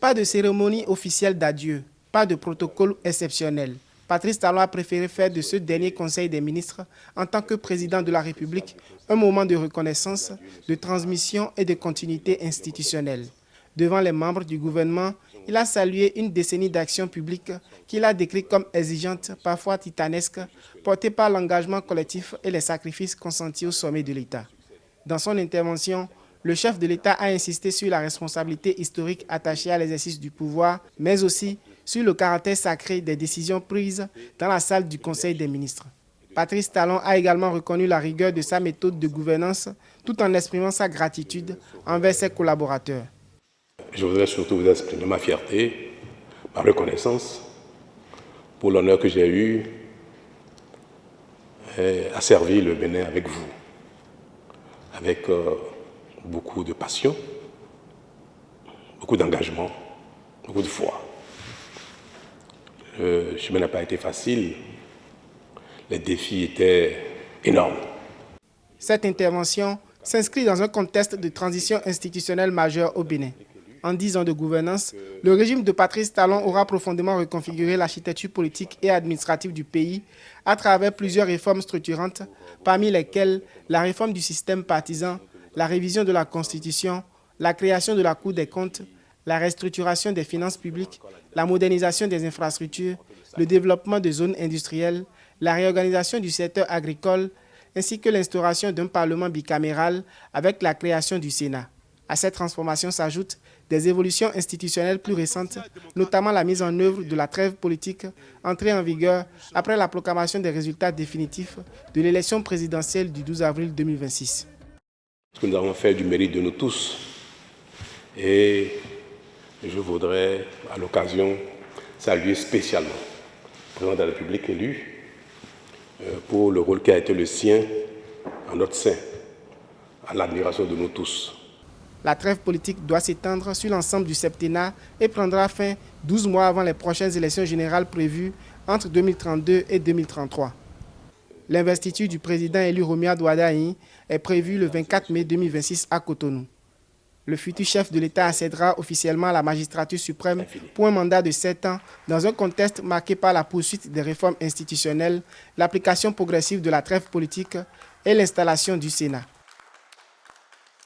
Pas de cérémonie officielle d'adieu, pas de protocole exceptionnel. Patrice Talon a préféré faire de ce dernier Conseil des ministres, en tant que président de la République, un moment de reconnaissance, de transmission et de continuité institutionnelle. Devant les membres du gouvernement, il a salué une décennie d'action publique qu'il a décrite comme exigeante, parfois titanesque, portée par l'engagement collectif et les sacrifices consentis au sommet de l'État. Dans son intervention, le chef de l'État a insisté sur la responsabilité historique attachée à l'exercice du pouvoir, mais aussi sur le caractère sacré des décisions prises dans la salle du Conseil des ministres. Patrice Talon a également reconnu la rigueur de sa méthode de gouvernance tout en exprimant sa gratitude envers ses collaborateurs. Je voudrais surtout vous exprimer ma fierté, ma reconnaissance pour l'honneur que j'ai eu à servir le Bénin avec vous, avec beaucoup de passion, beaucoup d'engagement, beaucoup de foi. Le chemin n'a pas été facile, les défis étaient énormes. Cette intervention s'inscrit dans un contexte de transition institutionnelle majeure au Bénin. En 10 ans de gouvernance, le régime de Patrice Talon aura profondément reconfiguré l'architecture politique et administrative du pays à travers plusieurs réformes structurantes, parmi lesquelles la réforme du système partisan, la révision de la Constitution, la création de la Cour des comptes, la restructuration des finances publiques, la modernisation des infrastructures, le développement de zones industrielles, la réorganisation du secteur agricole, ainsi que l'instauration d'un Parlement bicaméral avec la création du Sénat. À cette transformation s'ajoutent des évolutions institutionnelles plus récentes, notamment la mise en œuvre de la trêve politique entrée en vigueur après la proclamation des résultats définitifs de l'élection présidentielle du 12 avril 2026. Ce que nous avons fait du mérite de nous tous. Et je voudrais, à l'occasion, saluer spécialement le président de la République élu pour le rôle qui a été le sien en notre sein, à l'admiration de nous tous. La trêve politique doit s'étendre sur l'ensemble du septennat et prendra fin 12 mois avant les prochaines élections générales prévues entre 2032 et 2033. L'investiture du président élu Romuald Wardani est prévue le 24 mai 2026 à Cotonou. Le futur chef de l'État accédera officiellement à la magistrature suprême pour un mandat de 7 ans dans un contexte marqué par la poursuite des réformes institutionnelles, l'application progressive de la trêve politique et l'installation du Sénat.